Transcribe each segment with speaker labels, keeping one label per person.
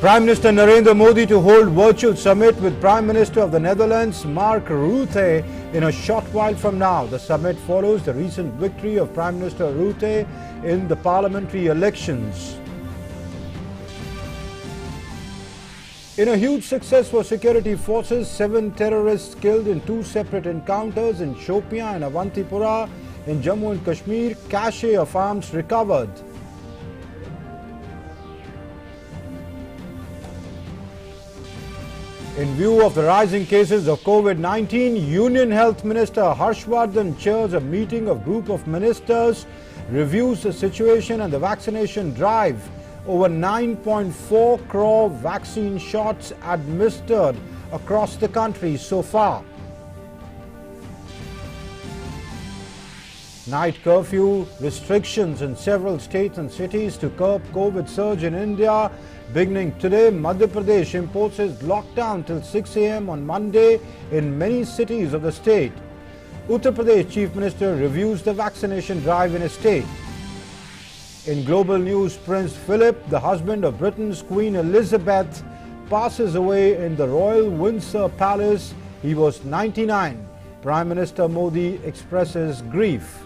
Speaker 1: Prime Minister Narendra Modi to hold virtual summit with Prime Minister of the Netherlands, Mark Rutte, in a short while from now. The summit follows the recent victory of Prime Minister Rutte in the parliamentary elections. In a huge success for security forces, 7 terrorists killed in 2 separate encounters in Shopian and Avantipura in Jammu and Kashmir, cache of arms recovered. In view of the rising cases of COVID-19, Union Health Minister Harshvardhan chairs a meeting of group of ministers, reviews the situation and the vaccination drive. Over 9.4 crore vaccine shots administered across the country so far. Night curfew restrictions in several states and cities to curb COVID surge in India. Beginning today, Madhya Pradesh imposes lockdown till 6 a.m. on Monday in many cities of the state. Uttar Pradesh Chief Minister reviews the vaccination drive in his state. In global news, Prince Philip, the husband of Britain's Queen Elizabeth, passes away in the Royal Windsor Palace. He was 99. Prime Minister Modi expresses grief.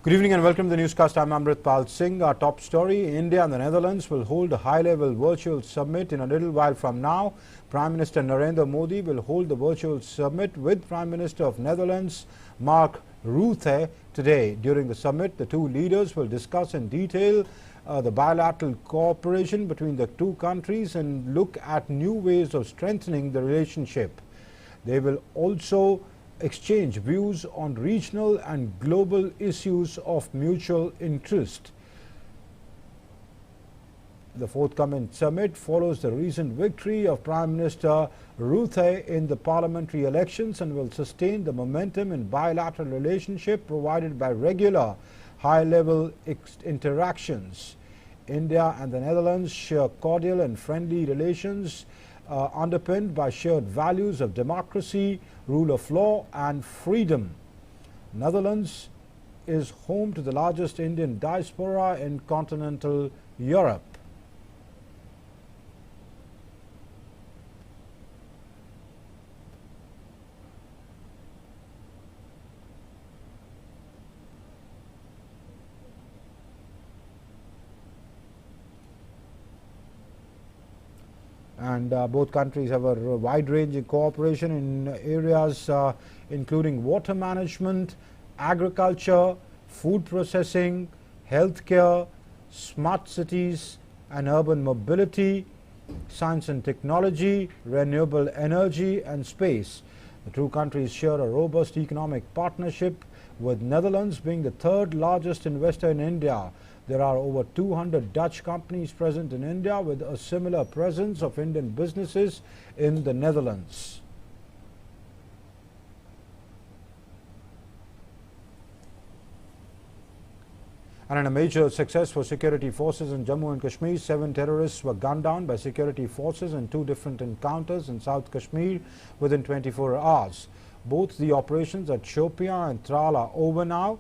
Speaker 1: Good evening and welcome to the newscast. I'm Amritpal Singh. Our top story: India and the Netherlands will hold a high-level virtual summit in a little while from now. Prime Minister Narendra Modi will hold the virtual summit with Prime Minister of Netherlands, Mark Rutte, today. During the summit, the two leaders will discuss in detail the bilateral cooperation between the two countries and look at new ways of strengthening the relationship. They will also exchange views on regional and global issues of mutual interest. The forthcoming summit follows the recent victory of Prime Minister Rutte in the parliamentary elections and will sustain the momentum in bilateral relationship provided by regular high-level interactions. India and the Netherlands share cordial and friendly relations underpinned by shared values of democracy, rule of law and freedom. Netherlands is home to the largest Indian diaspora in continental Europe. And both countries have a wide-ranging cooperation in areas including water management, agriculture, food processing, healthcare, smart cities and urban mobility, science and technology, renewable energy and space. The two countries share a robust economic partnership, with Netherlands being the third largest investor in India. There are over 200 Dutch companies present in India, with a similar presence of Indian businesses in the Netherlands. And in a major success for security forces in Jammu and Kashmir, 7 terrorists were gunned down by security forces in 2 different encounters in South Kashmir within 24 hours. Both the operations at Shopian and Tral are over now.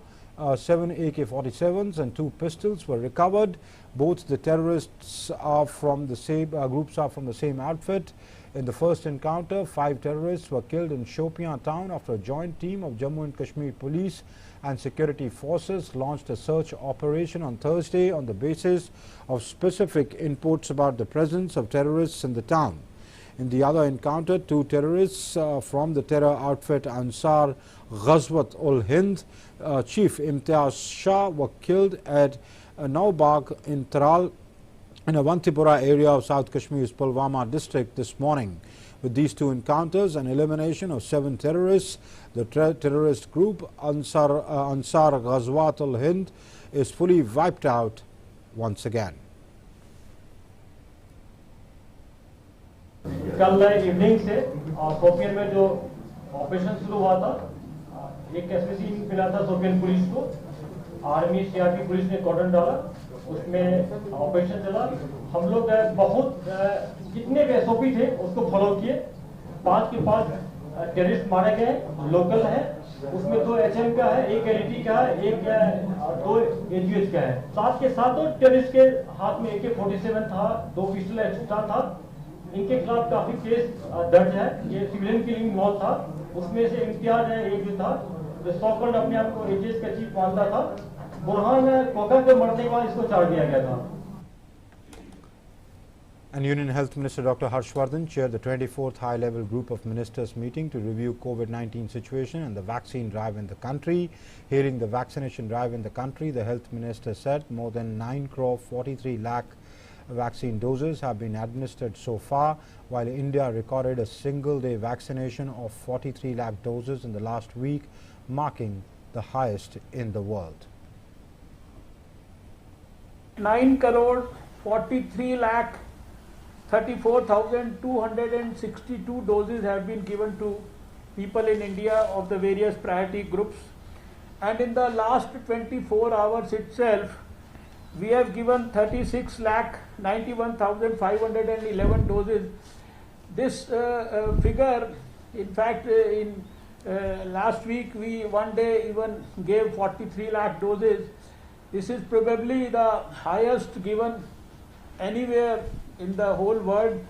Speaker 1: 7 AK-47s and 2 pistols were recovered. Both the terrorists are from the same groups are from the same outfit. In the first encounter, 5 terrorists were killed in Shopian town after a joint team of Jammu and Kashmir police and security forces launched a search operation on Thursday on the basis of specific inputs about the presence of terrorists in the town. In the other encounter, 2 terrorists from the terror outfit Ansar Ghazwat-ul-Hind Chief Imtiaz Shah were killed at Naubagh in Tral in Avantipura area of South Kashmir's Pulwama district this morning. With these 2 encounters and elimination of 7 terrorists, the terrorist group Ansar Ghazwat-ul-Hind is fully wiped out once again.
Speaker 2: कल evening से सोपियन में जो operation शुरू हुआ था, एक SPC मिला था सोपियन पुलिस को, आर्मी सीआरपी पुलिस ने कॉर्डन डाला, उसमें ऑपरेशन चला। हम लोग बहुत जितने भी एसओपी थे उसको फॉलो किए। 5 के 5 टेररिस्ट मारे गए, लोकल हैं, उसमें 2 HM का है, 1 LET का है, 2 AGH का है। साथ के साथ टेररिस्ट के हाथ में AK-47 था, 2 पिस्टल एक्स्ट्रा था। इनके खिलाफ काफी केस दर्ज है। ये सिविलियन किलिंग मौत था। उसमें से इम्तियाज है एक जो था, जो सॉकल्ड अपने आप को AGH का चीफ मानता था। बुरहान कोका के मरने के बाद इसको चार्ज दिया गया था।
Speaker 1: And Union Health Minister Dr. Harshvardhan chaired the 24th high-level group of ministers meeting to review COVID-19 situation and the vaccine drive in the country. Hearing the vaccination drive in the country, the health minister said more than 9 crore 43 lakh vaccine doses have been administered so far, while India recorded a single-day vaccination of 43 lakh doses in the last week, marking the highest in the world.
Speaker 3: 9 crore 43 lakh 34,262 doses have been given to people in India of the various priority groups, and in the last 24 hours itself we have given 36 lakh 91,511 doses. This figure, in fact, in last week we one day even gave 43 lakh doses. This is probably the highest given anywhere in the whole world.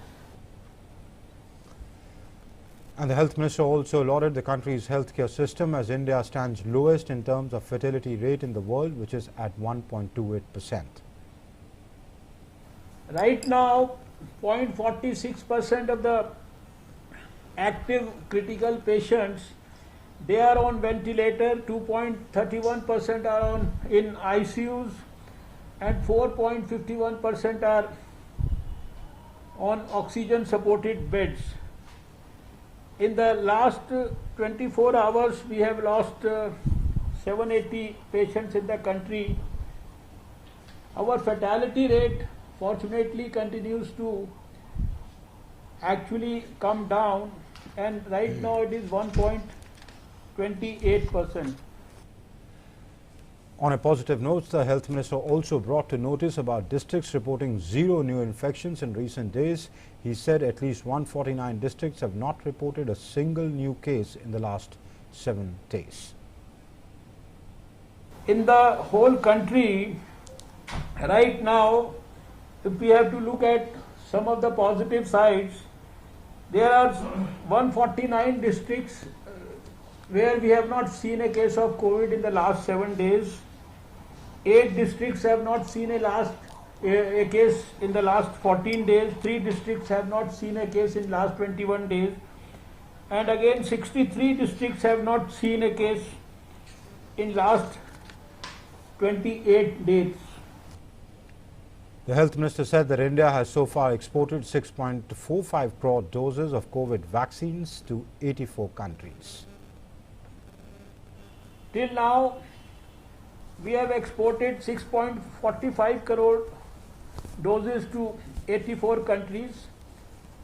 Speaker 1: And the health minister also lauded the country's healthcare system as India stands lowest in terms of fertility rate in the world, which is at 1.28%.
Speaker 3: Right now, 0.46% of the active critical patients, they are on ventilator, 2.31% are in ICUs, and 4.51% are on oxygen supported beds. In the last 24 hours we have lost 780 patients in the country. Our fatality rate fortunately continues to actually come down, and right now it is 1.28%.
Speaker 1: On a positive note, the health minister also brought to notice about districts reporting 0 new infections in recent days. He said at least 149 districts have not reported a single new case in the last 7 days.
Speaker 3: In the whole country, right now, if we have to look at some of the positive sides, there are 149 districts where we have not seen a case of COVID in the last 7 days. 8 districts have not seen a case in the last 14 days. 3 districts have not seen a case in last 21 days. And again 63 districts have not seen a case in last 28 days.
Speaker 1: The health minister said that India has so far exported 6.45 crore doses of COVID vaccines to 84 countries.
Speaker 3: Till now, we have exported 6.45 crore doses to 84 countries,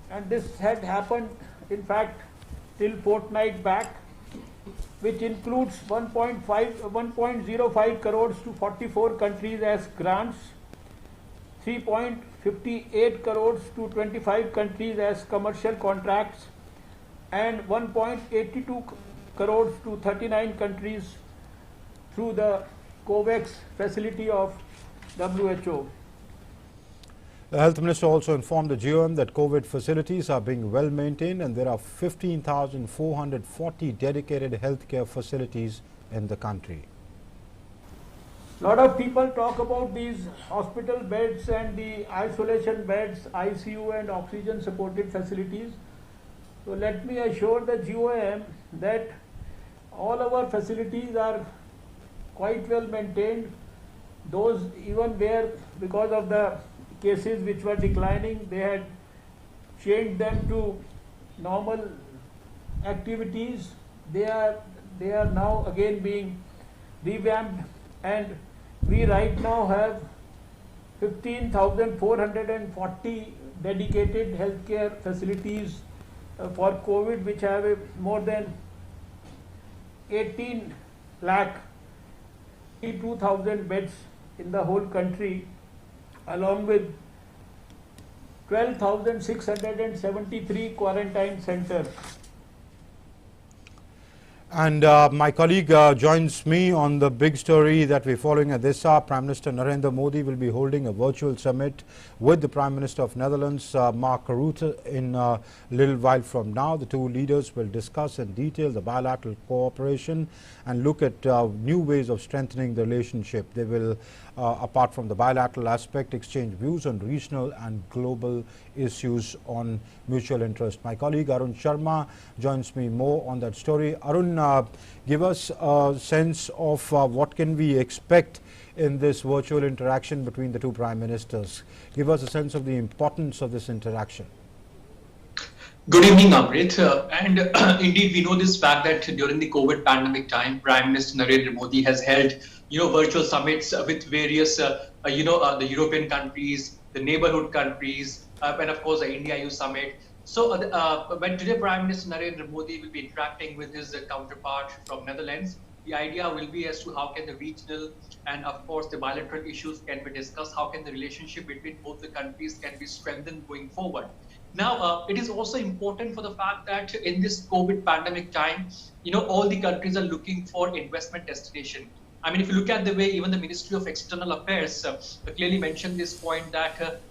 Speaker 3: and this had happened in fact till fortnight back, which includes 1.05 crores to 44 countries as grants, 3.58 crores to 25 countries as commercial contracts, and 1.82 crores to 39 countries through the COVAX facility of WHO.
Speaker 1: The health minister also informed the GOM that COVID facilities are being well maintained and there are 15,440 dedicated healthcare facilities in the country.
Speaker 3: A lot of people talk about these hospital beds and the isolation beds, ICU and oxygen supported facilities. So let me assure the GOM that all our facilities are quite well maintained. Those even where, because of the cases which were declining, they had changed them to normal activities. They are now again being revamped, and we right now have 15,440 dedicated healthcare facilities for COVID, which have more than 18 lakh 2,000 beds in the whole country, along with 12,673 quarantine centers.
Speaker 1: And my colleague joins me on the big story that we're following at this hour. Prime Minister Narendra Modi will be holding a virtual summit with the Prime Minister of Netherlands, Mark Rutte, in a little while from now. The two leaders will discuss in detail the bilateral cooperation and look at new ways of strengthening the relationship. They will, apart from the bilateral aspect, exchange views on regional and global issues on mutual interest. My colleague Arun Sharma joins me more on that story. Arun, give us a sense of what can we expect in this virtual interaction between the two prime ministers. Give us a sense of the importance of this interaction.
Speaker 4: Good evening, Amrit. And indeed, we know this fact that during the COVID pandemic time, Prime Minister Narendra Modi has held, virtual summits with various, the European countries, the neighborhood countries, and of course the India-EU summit. So when today Prime Minister Narendra Modi will be interacting with his counterpart from Netherlands, the idea will be as to how can the regional and of course the bilateral issues can be discussed, how can the relationship between both the countries can be strengthened going forward. Now, it is also important for the fact that in this COVID pandemic time, all the countries are looking for investment destination. I mean, if you look at the way even the Ministry of External Affairs clearly mentioned this point that,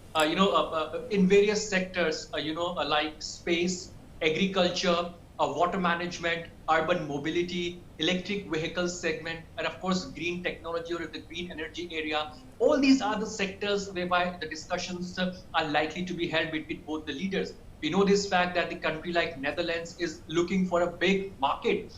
Speaker 4: in various sectors, like space, agriculture, water management, urban mobility, electric vehicle segment, and of course, green technology or the green energy area. All these are the sectors whereby the discussions are likely to be held between both the leaders. We know this fact that the country like Netherlands is looking for a big market,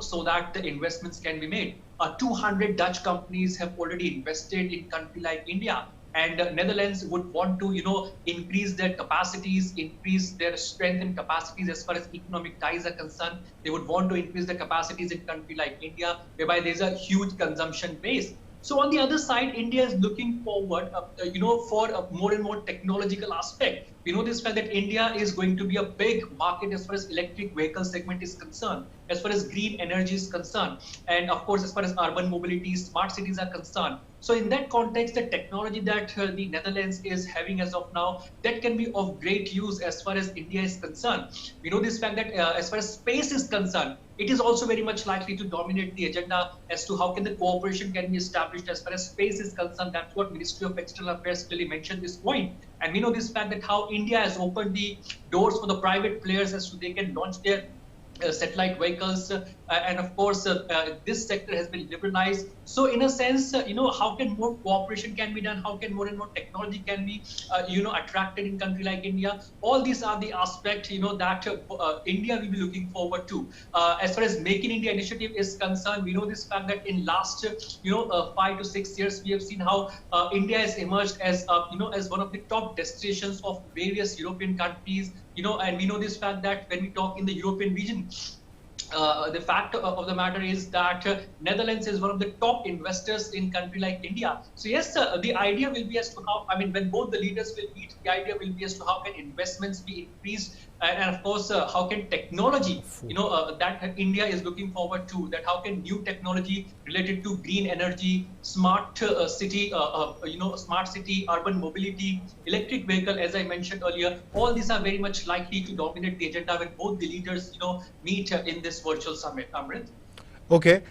Speaker 4: so that the investments can be made. 200 Dutch companies have already invested in country like India. And Netherlands would want to, increase their capacities, increase their strength and capacities as far as economic ties are concerned. They would want to increase the capacities in country like India, whereby there's a huge consumption base. So on the other side, India is looking forward, for a more and more technological aspect. We know this fact that India is going to be a big market as far as electric vehicle segment is concerned, as far as green energy is concerned, and of course, as far as urban mobility, smart cities are concerned. So in that context, the technology that the Netherlands is having as of now, that can be of great use as far as India is concerned. We know this fact that as far as space is concerned, it is also very much likely to dominate the agenda as to how can the cooperation can be established as far as space is concerned. That's what Ministry of External Affairs clearly mentioned this point. And we know this fact that how India has opened the doors for the private players as to they can launch their satellite vehicles, and of course this sector has been liberalized. So in a sense, how can more cooperation can be done, how can more and more technology can be attracted in country like India. All these are the aspects that India will be looking forward to. As far as Make in India initiative is concerned, we know this fact that in last 5 to 6 years we have seen how India has emerged as as one of the top destinations of various European countries. And we know this fact that when we talk in the European region, the fact of the matter is that Netherlands is one of the top investors in country like India. So yes, the idea will be as to how, when both the leaders will meet, the idea will be as to how can investments be increased, and of course, how can technology, that India is looking forward to, that how can new technology related to green energy, smart city, smart city, urban mobility, electric vehicle, as I mentioned earlier, all these are very much likely to dominate the agenda when both the leaders, meet in this virtual summit. Amrit.
Speaker 1: Okay.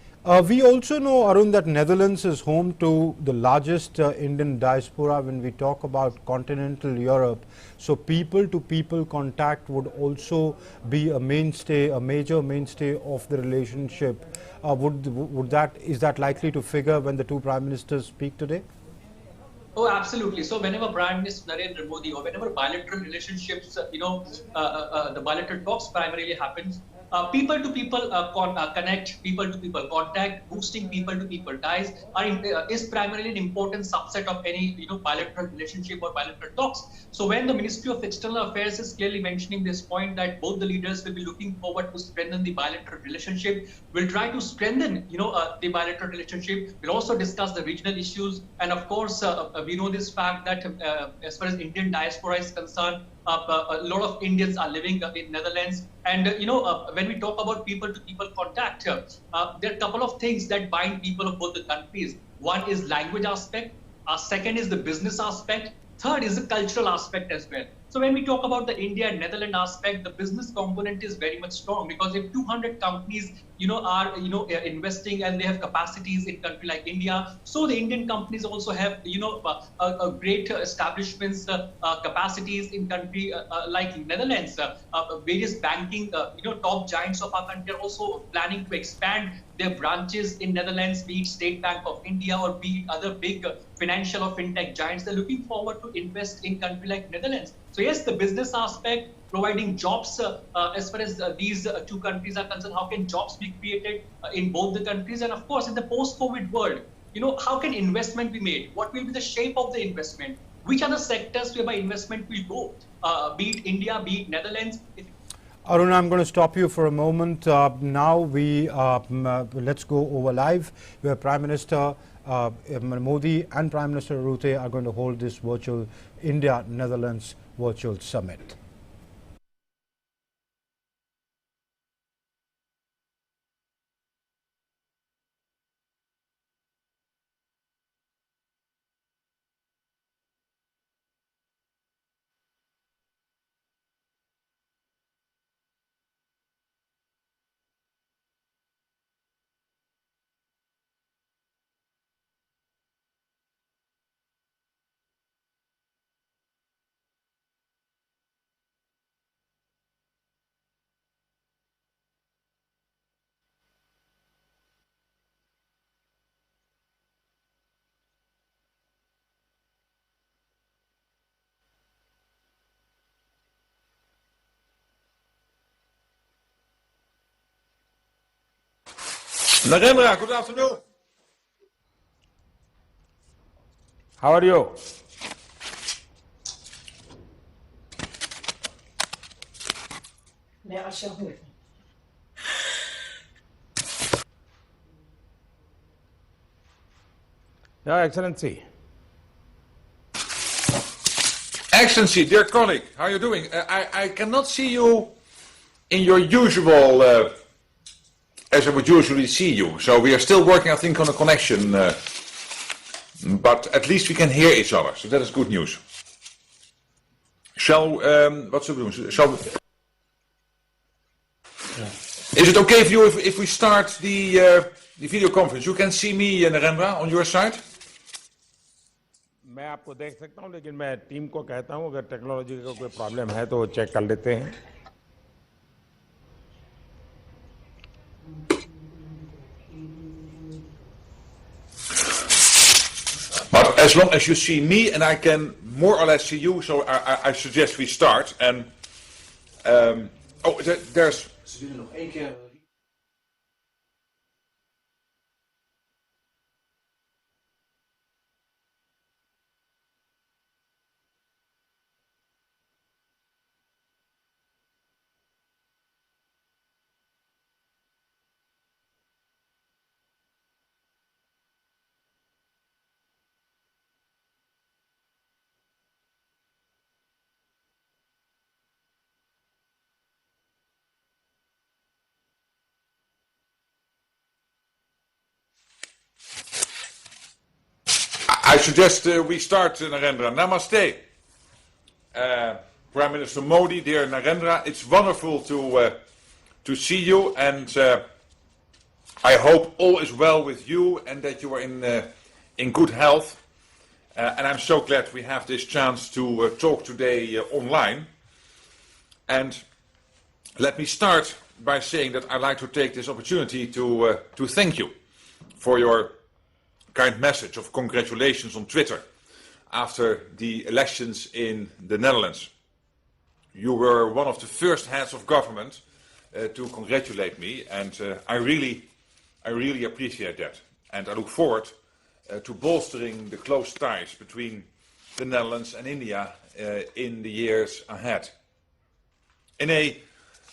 Speaker 1: We also know, Arun, that Netherlands is home to the largest Indian diaspora when we talk about continental Europe. So people-to-people contact would also be a mainstay, a major mainstay of the relationship. Is that likely to figure when the two prime ministers speak today?
Speaker 4: Oh, absolutely. So whenever Prime Minister Narendra Modi or whenever bilateral relationships, the bilateral talks primarily happens, people-to-people connect, people-to-people contact, boosting people-to-people ties is primarily an important subset of any bilateral relationship or bilateral talks. So when the Ministry of External Affairs is clearly mentioning this point that both the leaders will be looking forward to strengthen the bilateral relationship, we'll try to strengthen the bilateral relationship. We'll also discuss the regional issues, and of course we know this fact that as far as Indian diaspora is concerned, a lot of Indians are living in Netherlands. And, when we talk about people-to-people contact, there are a couple of things that bind people of both the countries. One is language aspect. Second is the business aspect. Third is the cultural aspect as well. So when we talk about the India and Netherlands aspect, the business component is very much strong, because if 200 companies, are, investing and they have capacities in country like India, so the Indian companies also have, a great establishments, capacities in country like Netherlands. Various banking, top giants of our country are also planning to expand their branches in Netherlands, be it State Bank of India or be it other big financial or fintech giants. They're looking forward to invest in country like Netherlands. So yes, the business aspect, providing jobs, as far as these two countries are concerned, how can jobs be created in both the countries? And of course, in the post-COVID world, how can investment be made? What will be the shape of the investment? Which are the sectors whereby investment will go? Be it India, be it Netherlands.
Speaker 1: Aruna, I'm going to stop you for a moment. Now let's go over live, where Prime Minister Modi and Prime Minister Rutte are going to hold this virtual India-Netherlands virtual summit.
Speaker 5: Narendra, good afternoon. How are you? Your Excellency. Excellency, dear colleague, how are you doing? I cannot see you in your usual, as I would usually see you. So we are still working, I think, on a connection. But at least we can hear each other. So that is good news. What shall we do? Is it okay for you if we start the video conference? You can see me, Narendra, on your side?
Speaker 6: मैं आपको देख सकता हूं, लेकिन मैं team को कहता हूं अगर टेक्नोलॉजी का कोई प्रॉब्लम है तो चेक कर लेते हैं.
Speaker 5: But as long as you see me and I can more or less see you, so I suggest we start. And there's. Ze willen nog één keer. I suggest we start, Narendra. Namaste. Prime Minister Modi, dear Narendra, it's wonderful to see you, and I hope all is well with you and that you are in good health. And I'm so glad we have this chance to talk today online. And let me start by saying that I'd like to take this opportunity to thank you for your kind message of congratulations on Twitter after the elections in the Netherlands. You were one of the first heads of government to congratulate me, and I really appreciate that. And I look forward to bolstering the close ties between the Netherlands and India in the years ahead. In a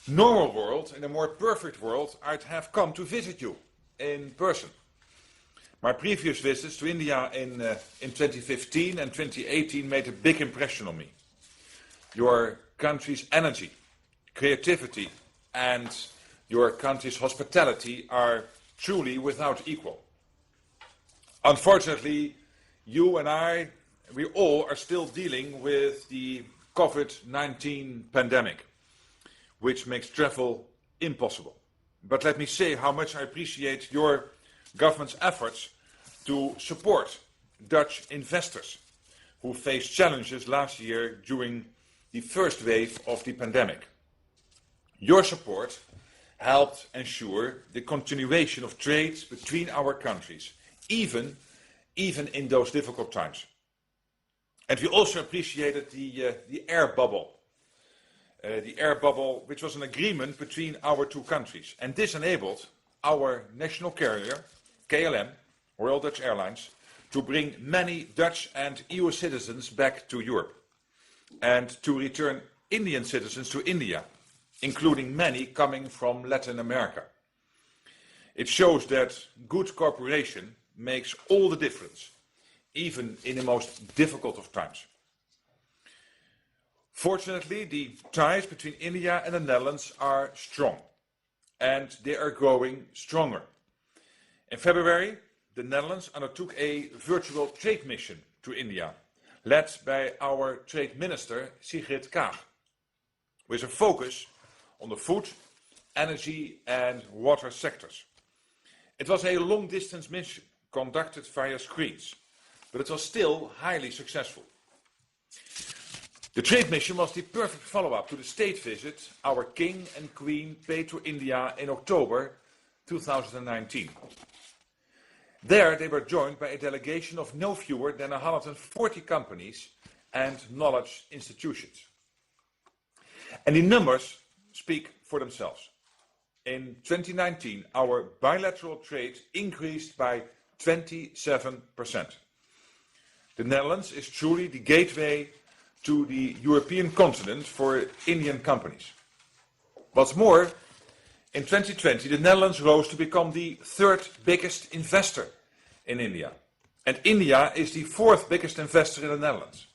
Speaker 5: normal world, in a more perfect world, I'd have come to visit you in person. My previous visits to India in 2015 and 2018 made a big impression on me. Your country's energy, creativity, and your country's hospitality are truly without equal. Unfortunately, you and we all are still dealing with the COVID-19 pandemic, which makes travel impossible. But let me say how much I appreciate your government's efforts to support Dutch investors who faced challenges last year during the first wave of the pandemic. Your support helped ensure the continuation of trade between our countries, even in those difficult times. And we also appreciated the air bubble. The air bubble, which was an agreement between our two countries. And this enabled our national carrier, KLM, Royal Dutch Airlines, to bring many Dutch and EU citizens back to Europe and to return Indian citizens to India, including many coming from Latin America. It shows that good cooperation makes all the difference, even in the most difficult of times. Fortunately, the ties between India and the Netherlands are strong, and they are growing stronger. In February, the Netherlands undertook a virtual trade mission to India, led by our trade minister, Sigrid Kaag, with a focus on the food, energy and water sectors. It was a long-distance mission conducted via screens, but it was still highly successful. The trade mission was the perfect follow-up to the state visit our King and Queen paid to India in October 2019. There they were joined by a delegation of no fewer than 140 companies and knowledge institutions. And the numbers speak for themselves. In 2019, our bilateral trade increased by 27%. The Netherlands is truly the gateway to the European continent for Indian companies. What's more, in 2020, the Netherlands rose to become the third biggest investor in India. And India is the fourth biggest investor in the Netherlands.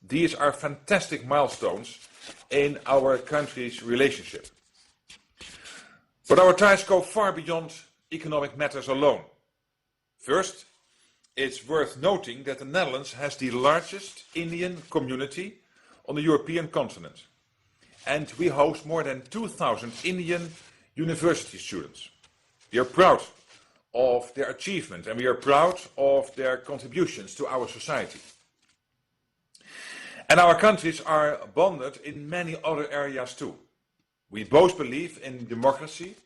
Speaker 5: These are fantastic milestones in our country's relationship. But our ties go far beyond economic matters alone. First, it's worth noting that the Netherlands has the largest Indian community on the European continent. And we host more than 2,000 Indian university students. We are proud of their achievement and we are proud of their contributions to our society. And our countries are bonded in many other areas too. We both believe in democracy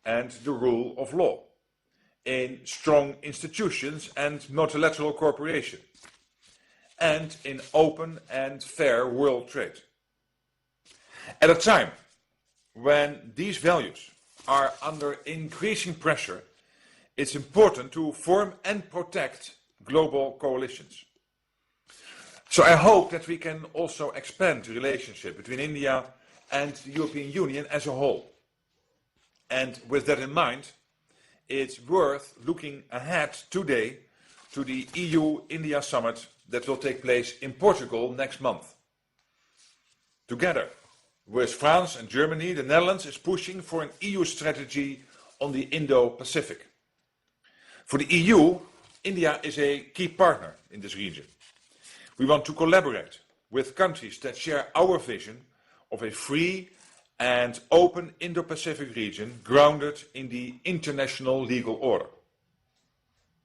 Speaker 5: and the rule of law, in strong institutions and multilateral cooperation, and in open and fair world trade. At a time when these values are under increasing pressure, it's important to form and protect global coalitions. So I hope that we can also expand the relationship between India and the European Union as a whole. And with that in mind, it's worth looking ahead today to the EU-India summit that will take place in Portugal next month. Together with France and Germany, the Netherlands is pushing for an EU strategy on the Indo-Pacific. For the EU, India is a key partner in this region. We want to collaborate with countries that share our vision of a free and open Indo-Pacific region grounded in the international legal order.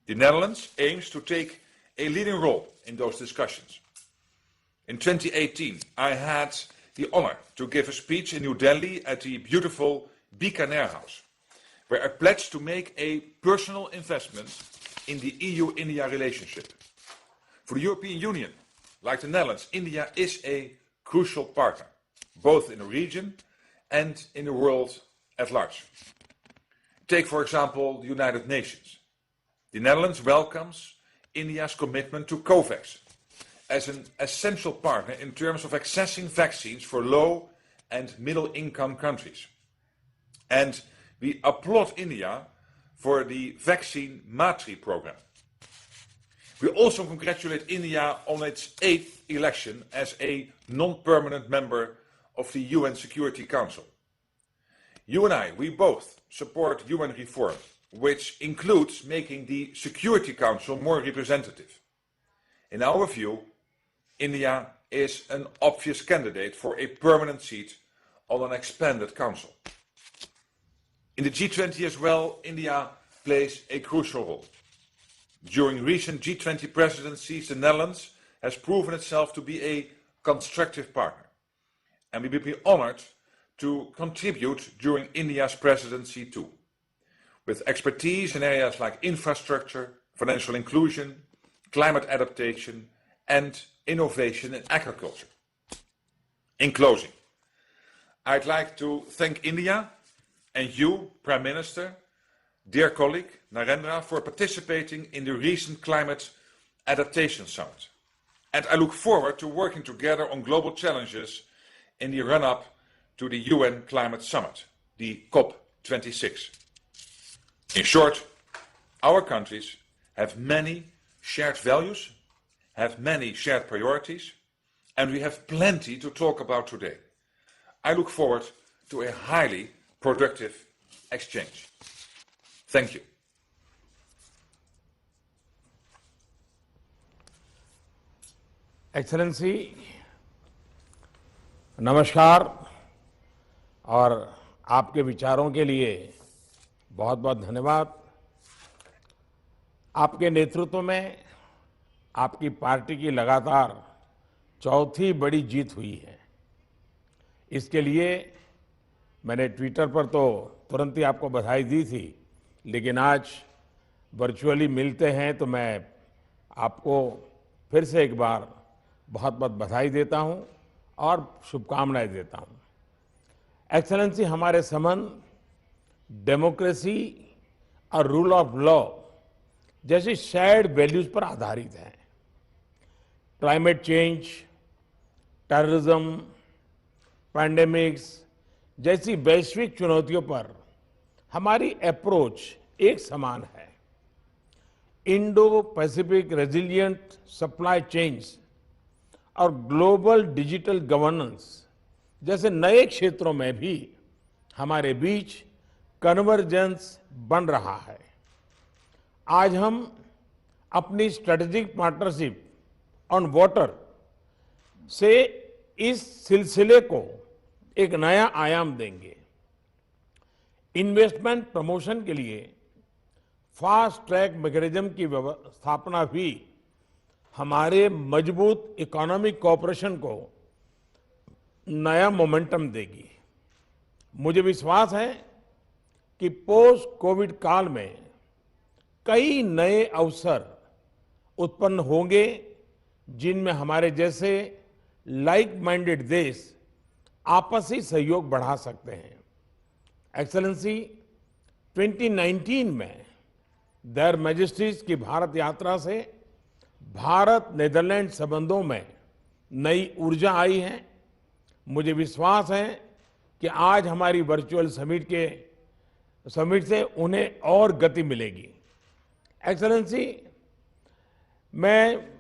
Speaker 5: The Netherlands aims to take a leading role in those discussions. In 2018, I had the honor to give a speech in New Delhi at the beautiful Bikaner House, where I pledged to make a personal investment in the EU-India relationship. For the European Union, like the Netherlands, India is a crucial partner, both in the region and in the world at large. Take, for example, the United Nations. The Netherlands welcomes India's commitment to COVAX as an essential partner in terms of accessing vaccines for low and middle income countries. And we applaud India for the Vaccine Matri program. We also congratulate India on its 8th election as a non-permanent member of the UN Security Council. You and I, we both support UN reform, which includes making the Security Council more representative. In our view, India is an obvious candidate for a permanent seat on an expanded council. In the G20 as well, India plays a crucial role. During recent G20 presidencies, the Netherlands has proven itself to be a constructive partner, and we will be honored to contribute during India's presidency too, with expertise in areas like infrastructure, financial inclusion, climate adaptation, and innovation in agriculture. In closing, I'd like to thank India and you, Prime Minister, dear colleague Narendra, for participating in the recent Climate Adaptation Summit. And I look forward to working together on global challenges in the run-up to the UN Climate Summit, the COP26. In short, our countries have many shared values, have many shared priorities, and we have plenty to talk about today. I look forward to a highly productive exchange. Thank you.
Speaker 6: Excellency, नमस्कार और आपके विचारों के लिए बहुत बहुत धन्यवाद। आपके नेतृत्व में आपकी पार्टी की लगातार चौथी बड़ी जीत हुई है। इसके लिए मैंने ट्विटर पर तो तुरंत ही आपको बधाई दी थी, लेकिन आज वर्चुअली मिलते हैं तो मैं आपको फिर से एक बार बहुत बहुत बधाई देता हूं और शुभकामनाएं देता हूं। एक्सेलेंसी, हमारे संबंध डेमोक्रेसी और रूल ऑफ लॉ जैसी शेयर्ड वैल्यूज पर आधारित हैं। क्लाइमेट चेंज, टेररिज्म, पैंडेमिक्स जैसी वैश्विक चुनौतियों पर हमारी अप्रोच एक समान है। Indo Pacific resilient supply chains और ग्लोबल डिजिटल गवर्नेंस जैसे नए क्षेत्रों में भी हमारे बीच कन्वर्जेंस बन रहा है। आज हम अपनी स्ट्रेटेजिक पार्टनरशिप ऑन वाटर से इस सिलसिले को एक नया आयाम देंगे। इन्वेस्टमेंट प्रमोशन के लिए फास्ट ट्रैक मैकेनिज्म की स्थापना भी हमारे मजबूत इकोनॉमिक कोऑपरेशन को नया मोमेंटम देगी। मुझे विश्वास है कि पोस्ट कोविड काल में कई नए अवसर उत्पन्न होंगे जिनमें हमारे जैसे लाइक माइंडेड देश आपसी सहयोग बढ़ा सकते हैं। एक्सेलेंसी, 2019 में देयर मैजेस्टीज की भारत यात्रा से भारत नीदरलैंड संबंधों में नई ऊर्जा आई है। मुझे विश्वास है कि आज हमारी वर्चुअल समिट से उन्हें और गति मिलेगी। एक्सेलेंसी, मैं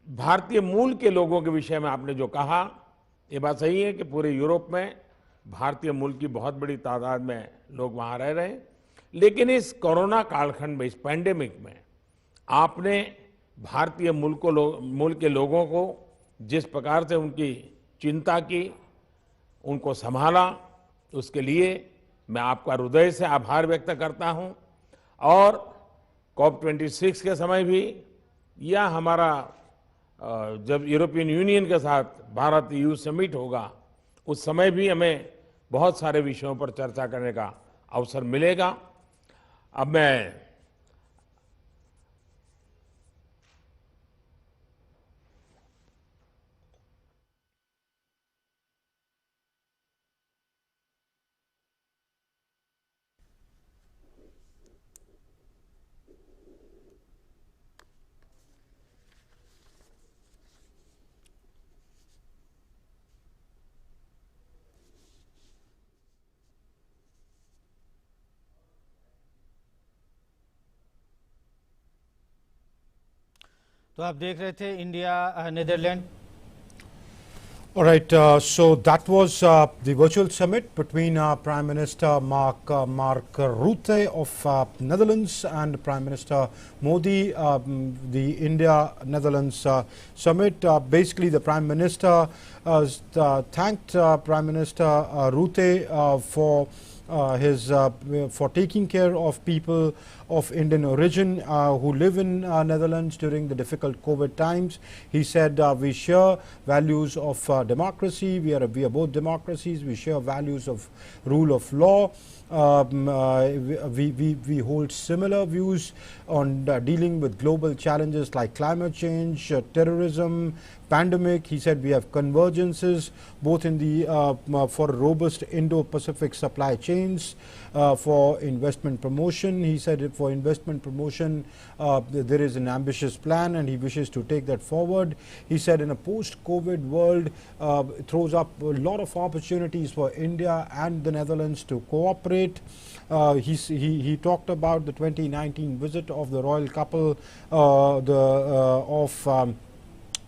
Speaker 6: भारतीय मूल के लोगों के विषय में आपने जो कहा, ये बात सही है कि पूरे यूरोप में भारतीय मूल की बहुत बड़ी तादाद में लोग वहाँ रह रहे हैं, लेकिन इस कोरोना कालखंड में, इस पैंडेमिक में आपने भारतीय मूल के लोगों को जिस प्रकार से उनकी चिंता की, उनको संभाला, उसके लिए मैं आपका हृदय से आभार व्यक्त करता हूं। और COP26 के समय भी या हमारा जब यूरोपियन यूनियन के साथ भारत EU समिट होगा, उस समय भी हमें बहुत सारे विषयों पर चर्चा करने का अवसर मिलेगा। अब मैं
Speaker 7: तो आप देख रहे थे India Netherlands
Speaker 1: All right, so that was the virtual summit between Prime Minister Mark Rutte of Netherlands and Prime Minister Modi, the India-Netherlands summit. Basically, the Prime Minister thanked Prime Minister Rutte for for taking care of people of Indian origin who live in Netherlands during the difficult COVID times. He said we share values of democracy. We are both democracies. We share values of rule of law. We hold similar views on dealing with global challenges like climate change, terrorism, pandemic. He said we have convergences both in the for robust Indo-Pacific supply chains, for investment promotion. He said for investment promotion there is an ambitious plan and he wishes to take that forward. He said in a post-COVID world throws up a lot of opportunities for India and the Netherlands to cooperate. He talked about the 2019 visit of the royal couple of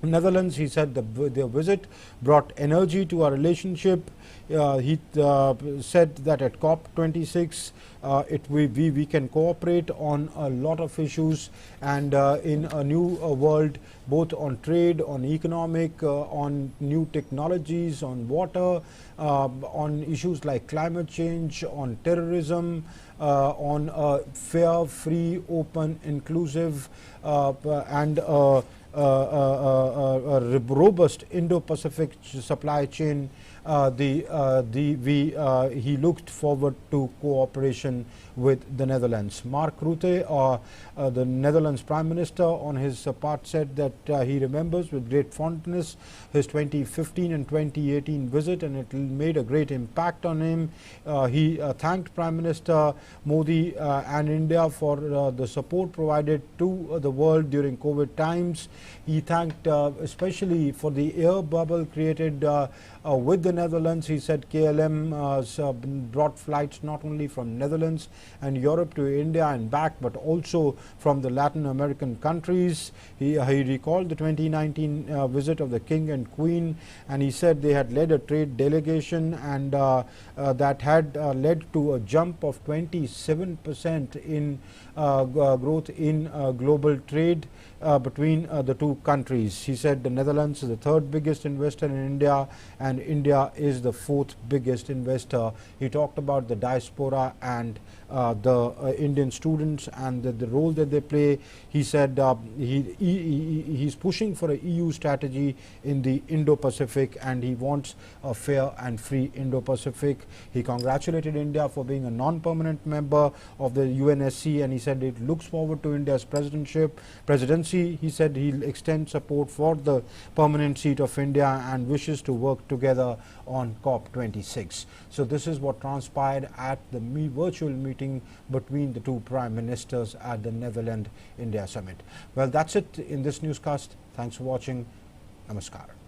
Speaker 1: Netherlands. He said their visit brought energy to our relationship. He said that at COP26 we can cooperate on a lot of issues, and in a new world, both on trade, on economic, on new technologies, on water, on issues like climate change, on terrorism, on fair, free, open, inclusive and a robust Indo-Pacific supply chain. He looked forward to cooperation with the Netherlands. Mark Rutte, the Netherlands Prime Minister, on his part said that he remembers with great fondness his 2015 and 2018 visit, and it made a great impact on him. He thanked Prime Minister Modi and India for the support provided to the world during COVID times. He thanked especially for the air bubble created with the Netherlands. He said KLM brought flights not only from Netherlands and Europe to India and back, but also from the Latin American countries. He recalled the 2019 visit of the King and Queen, and he said they had led a trade delegation, and that had led to a jump of 27% in growth in global trade between the two countries. He said the Netherlands is the third biggest investor in India and India is the fourth biggest investor. He talked about the diaspora and the Indian students and the role that they play. He said he's pushing for a EU strategy in the Indo-Pacific, and he wants a fair and free Indo-Pacific. He congratulated India for being a non-permanent member of the UNSC, and he said it looks forward to India's presidency. He said he'll extend support for the permanent seat of India and wishes to work together on COP26. So this is what transpired at the virtual meeting between the two prime ministers at the Netherlands-India summit. Well, that's it in this newscast. Thanks for watching. Namaskar.